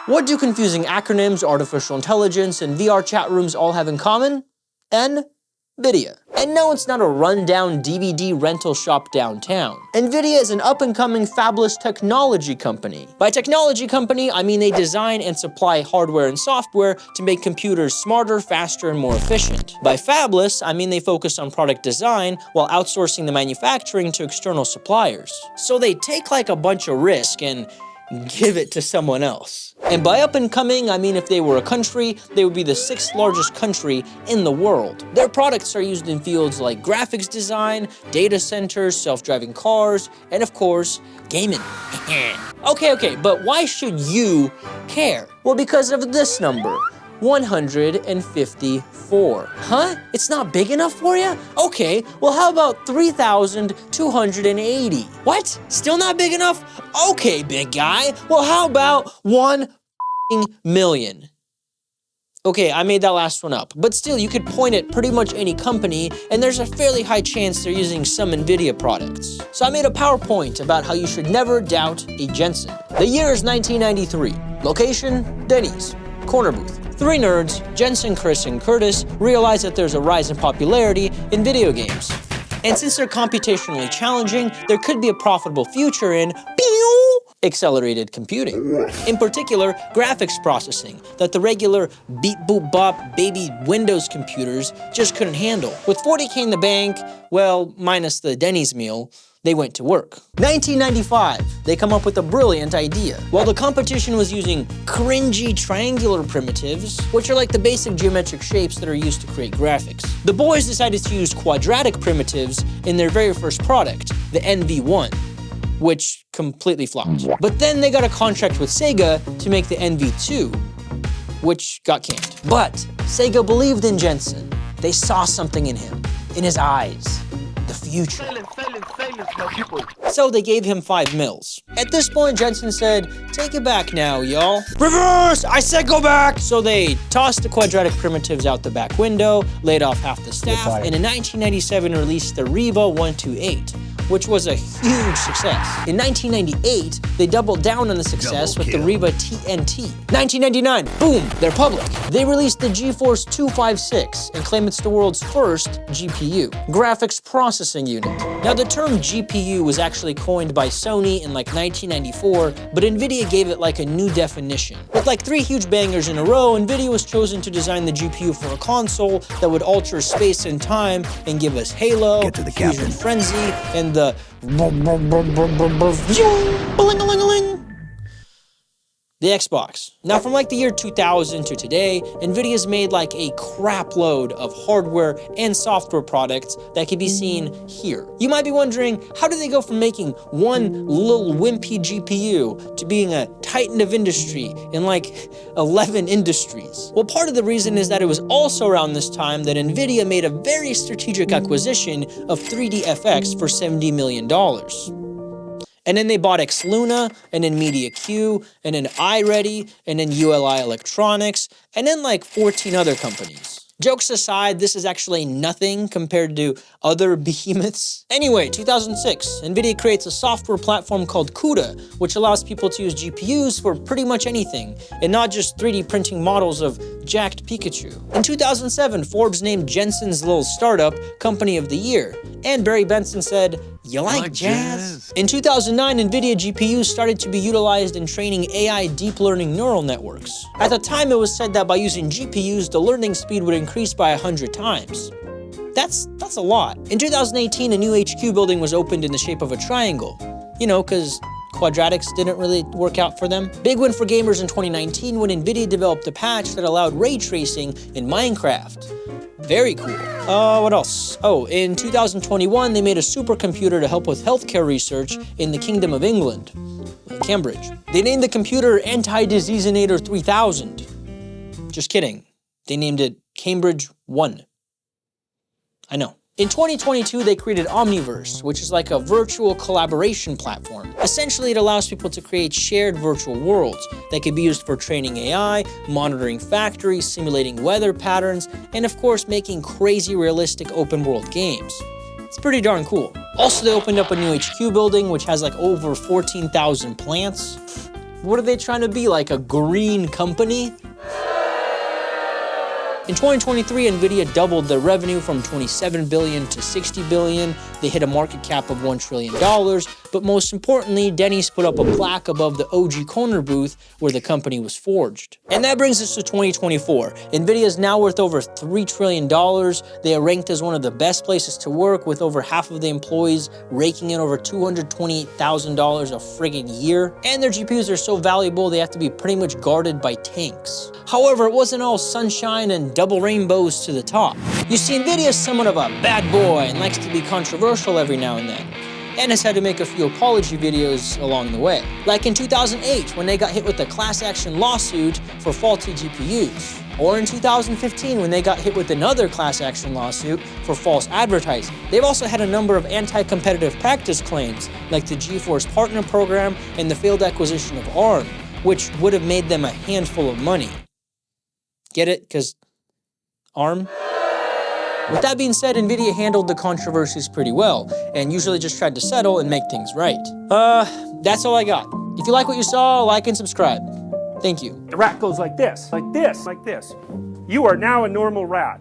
What do confusing acronyms, artificial intelligence, and VR chat rooms all have in common? Nvidia. And no, it's not a rundown DVD rental shop downtown. Nvidia is an up-and-coming fabless technology company. By technology company, I mean they design and supply hardware and software to make computers smarter, faster, and more efficient. By fabless, I mean they focus on product design while outsourcing the manufacturing to external suppliers. So they take like a bunch of risk and give it to someone else. And by up and coming, I mean if they were a country, they would be the 6th largest country in the world. Their products are used in fields like graphics design, data centers, self-driving cars, and of course, gaming. Okay, but why should you care? Well, because of this number. 154. Huh? It's not big enough for you? Okay, well how about 3,280? What? Still not big enough? Okay, big guy. Well how about 1 million? Okay, I made that last one up, but still you could point at pretty much any company and there's a fairly high chance they're using some Nvidia products. So I made a PowerPoint about how you should never doubt a Jensen. The year is 1993. Location, Denny's. Corner booth. 3 nerds, Jensen, Chris, and Curtis, realize that there's a rise in popularity in video games. And since they're computationally challenging, there could be a profitable future in accelerated computing. In particular, graphics processing that the regular beep boop bop baby Windows computers just couldn't handle. With 40K in the bank, well, minus the Denny's meal, they went to work. 1995, they come up with a brilliant idea. While the competition was using cringy triangular primitives, which are like the basic geometric shapes that are used to create graphics, the boys decided to use quadratic primitives in their very first product, the NV1, which completely flopped. But then they got a contract with Sega to make the NV2, which got canned. But Sega believed in Jensen. They saw something in him, in his eyes. The future. So they gave him 5 mils. At this point, Jensen said, "Take it back now, y'all." Reverse! I said go back! So they tossed the quadratic primitives out the back window, laid off half the staff, and in 1997 released the Reba 128, which was a huge success. In 1998, they doubled down on the success with the Reba TNT. 1999, boom, they're public. They released the GeForce 256 and claim it's the world's first GPU, graphics processing unit. Now the term GPU was actually coined by Sony in like 1994, but Nvidia gave it like a new definition. With like 3 huge bangers in a row, Nvidia was chosen to design the GPU for a console that would alter space and time and give us Halo, Fusion Frenzy, and the Xbox. Now from like the year 2000 to today, Nvidia's made like a crap load of hardware and software products that can be seen here. You might be wondering, how did they go from making one little wimpy GPU to being a titan of industry in like 11 industries? Well, part of the reason is that it was also around this time that Nvidia made a very strategic acquisition of 3DFX for $70 million. And then they bought Xluna, and then MediaQ, and then iReady, and then ULI Electronics, and then like 14 other companies. Jokes aside, this is actually nothing compared to other behemoths. Anyway, 2006, Nvidia creates a software platform called CUDA, which allows people to use GPUs for pretty much anything, and not just 3D printing models of jacked Pikachu. In 2007, Forbes named Jensen's little startup Company of the Year, and Barry Benson said, "You like jazz?" In 2009, Nvidia GPUs started to be utilized in training AI deep learning neural networks. At the time, it was said that by using GPUs, the learning speed would increase by 100 times. That's a lot. In 2018, a new HQ building was opened in the shape of a triangle. You know, because quadratics didn't really work out for them. Big win for gamers in 2019 when Nvidia developed a patch that allowed ray tracing in Minecraft. Very cool. What else? Oh, in 2021, they made a supercomputer to help with healthcare research in the Kingdom of England, Cambridge. They named the computer Anti-Diseaseinator 3000. Just kidding. They named it Cambridge 1. I know. In 2022, they created Omniverse, which is like a virtual collaboration platform. Essentially, it allows people to create shared virtual worlds that can be used for training AI, monitoring factories, simulating weather patterns, and of course, making crazy realistic open world games. It's pretty darn cool. Also, they opened up a new HQ building, which has like over 14,000 plants. What are they trying to be, like a green company? In 2023, Nvidia doubled their revenue from 27 billion to 60 billion. They hit a market cap of $1 trillion. But most importantly, Denny's put up a plaque above the OG corner booth where the company was forged. And that brings us to 2024. Nvidia is now worth over $3 trillion. They are ranked as one of the best places to work, with over half of the employees raking in over $228,000 a friggin' year. And their GPUs are so valuable, they have to be pretty much guarded by tanks. However, it wasn't all sunshine and double rainbows to the top. You see, Nvidia is somewhat of a bad boy and likes to be controversial every now and then, and has had to make a few apology videos along the way. Like in 2008, when they got hit with a class action lawsuit for faulty GPUs. Or in 2015, when they got hit with another class action lawsuit for false advertising. They've also had a number of anti-competitive practice claims, like the GeForce Partner Program and the failed acquisition of ARM, which would have made them a handful of money. Get it? Because ARM? With that being said, Nvidia handled the controversies pretty well, and usually just tried to settle and make things right. That's all I got. If you like what you saw, like and subscribe. Thank you. The rat goes like this, like this, like this. You are now a normal rat.